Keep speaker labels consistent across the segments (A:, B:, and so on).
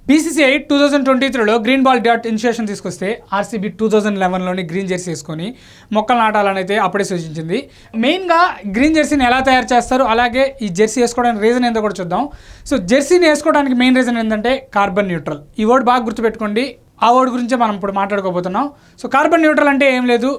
A: BCCI 2023లో green ball dot initiation తీసుకొస్తే RCB 2011లోని గ్రీన్ జెర్సీ వేసుకొని మొక్కలు నాటాలని అయితే అప్పుడే సూచించింది. మెయిన్గా గ్రీన్ జెర్సీని ఎలా తయారు చేస్తారు, అలాగే ఈ జెర్సీ వేసుకోవడానికి రీజన్ ఏందో కూడా చూద్దాం. సో జెర్సీని వేసుకోవడానికి మెయిన్ రీజన్ ఏంటంటే కార్బన్ న్యూట్రల్. ఈ వర్డ్ బాగా గుర్తుపెట్టుకోండి, ఆ వర్డ్ గురించే మనం ఇప్పుడు మాట్లాడుకోబోతున్నాం. సో కార్బన్ న్యూట్రల్ అంటే ఏం లేదు,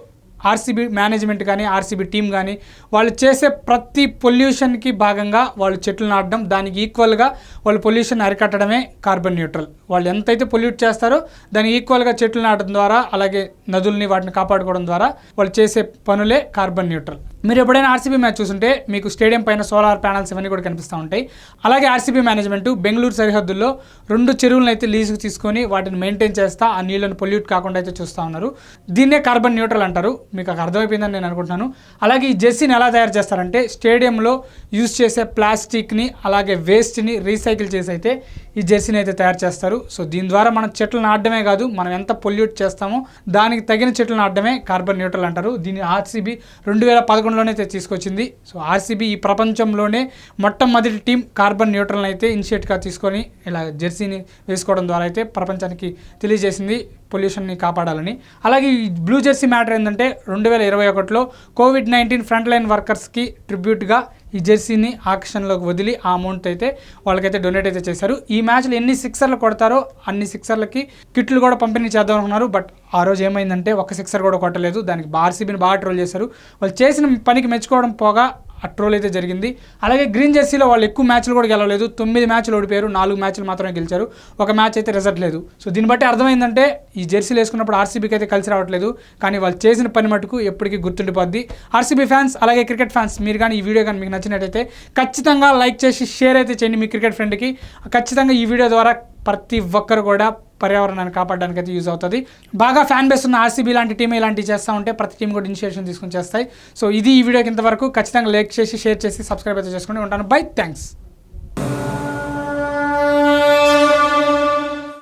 A: ఆర్సీబీ మేనేజ్మెంట్ కానీ ఆర్సీబీ టీం కానీ వాళ్ళు చేసే ప్రతి పొల్యూషన్కి భాగంగా వాళ్ళు చెట్లు నాటడం, దానికి ఈక్వల్గా వాళ్ళు పొల్యూషన్ అరికట్టడమే కార్బన్ న్యూట్రల్. వాళ్ళు ఎంతైతే పొల్యూట్ చేస్తారో దానికి ఈక్వల్గా చెట్లు నాటడం ద్వారా, అలాగే నదుల్ని వాటిని కాపాడుకోవడం ద్వారా వాళ్ళు చేసే పనులే కార్బన్ న్యూట్రల్. మీరు ఎప్పుడైనా ఆర్సీబీ మ్యాచ్ చూస్తుంటే మీకు స్టేడియం పైన సోలార్ ప్యానల్స్ ఇవన్నీ కూడా కనిపిస్తూ ఉంటాయి. అలాగే ఆర్సీబీ మేనేజ్మెంట్ బెంగళూరు సరిహద్దుల్లో 2 చెరువులను అయితే లీజుకు తీసుకొని వాటిని మెయింటైన్ చేస్తా ఆ నీళ్ళను పొల్యూట్ కాకుండా అయితే చూస్తూ ఉన్నారు. దీన్నే కార్బన్ న్యూట్రల్ అంటారు. మీకు అర్థమైపోయిందని నేను అనుకుంటున్నాను. అలాగే ఈ జెర్సీని ఎలా తయారు చేస్తారంటే స్టేడియంలో యూజ్ చేసే ప్లాస్టిక్ని అలాగే వేస్ట్ని రీసైకిల్ చేసి అయితే ఈ జెర్సీని అయితే తయారు చేస్తారు. సో దీని ద్వారా మనం చెట్లు నాటడమే కాదు, మనం ఎంత పొల్యూట్ చేస్తామో దానికి తగిన చెట్లు నాటడమే కార్బన్ న్యూట్రల్ అంటారు. దీన్ని ఆర్సీబీ 2011లోనే అయితే తీసుకొచ్చింది. సో ఆర్సీబీ ఈ ప్రపంచంలోనే మొట్టమొదటి టీం కార్బన్ న్యూట్రల్ అయితే ఇనిషియేట్గా తీసుకొని ఇలా జెర్సీని వేసుకోవడం ద్వారా అయితే ప్రపంచానికి తెలియజేసింది పొల్యూషన్ని కాపాడాలని. అలాగే ఈ బ్లూ జెర్సీ మ్యాటర్ ఏంటంటే 2021లో కోవిడ్-19 ఫ్రంట్ లైన్ వర్కర్స్కి ట్రిబ్యూట్గా ఈ జెర్సీని ఆక్షన్లోకి వదిలి ఆ అమౌంట్ అయితే వాళ్ళకైతే డొనేట్ అయితే చేశారు. ఈ మ్యాచ్లో ఎన్ని సిక్సర్లు కొడతారో అన్ని సిక్సర్లకి కిట్లు కూడా పంపిణీ చేద్దాం అనుకున్నారు. బట్ ఆ రోజు ఏమైందంటే ఒక సిక్సర్ కూడా కొట్టలేదు. దానికి ఆర్సీబీని బాగా ట్రోల్ చేశారు. వాళ్ళు చేసిన పనికి మెచ్చుకోవడం పోగా ఆ ట్రోల్ అయితే జరిగింది. అలాగే గ్రీన్ జెర్సీలో వాళ్ళు ఎక్కువ మ్యాచ్లు కూడా గెలవలేదు. 9 మ్యాచ్లు ఓడిపోయారు, 4 మ్యాచ్లు మాత్రమే గెలిచారు. ఒక మ్యాచ్ అయితే రిజల్ట్ లేదు. సో దీన్ని బట్టి అర్థమైందంటే ఈ జెర్సీలు వేసుకున్నప్పుడు ఆర్సీబీకి అయితే కలిసి రావట్లేదు, కానీ వాళ్ళు చేసిన పని మటుకు ఎప్పటికీ గుర్తుండిపోద్ది. ఆర్సీబీ ఫ్యాన్స్ అలాగే క్రికెట్ ఫ్యాన్స్ మీరు కానీ ఈ వీడియో కానీ మీకు నచ్చినట్టయితే ఖచ్చితంగా లైక్ చేసి షేర్ అయితే చేయండి మీ క్రికెట్ ఫ్రెండ్కి. ఖచ్చితంగా ఈ వీడియో ద్వారా ప్రతి ఒక్కరు కూడా పర్యావరణాన్ని కాపాడడానికి అయితే యూజ్ అవుతుంది. బాగా ఫ్యాన్ బేస్ ఉన్న ఆర్సీబీ లాంటి టీం ఇలాంటివి చేస్తూ ఉంటే ప్రతి టీం కూడా ఇనిషియేషన్ తీసుకొని చేస్తాయి. సో ఇది ఈ వీడియోకి ఇంతవరకు. ఖచ్చితంగా లైక్ చేసి షేర్ చేసి సబ్స్క్రైబ్ అయితే చేసుకుని ఉంటాను. By, thanks.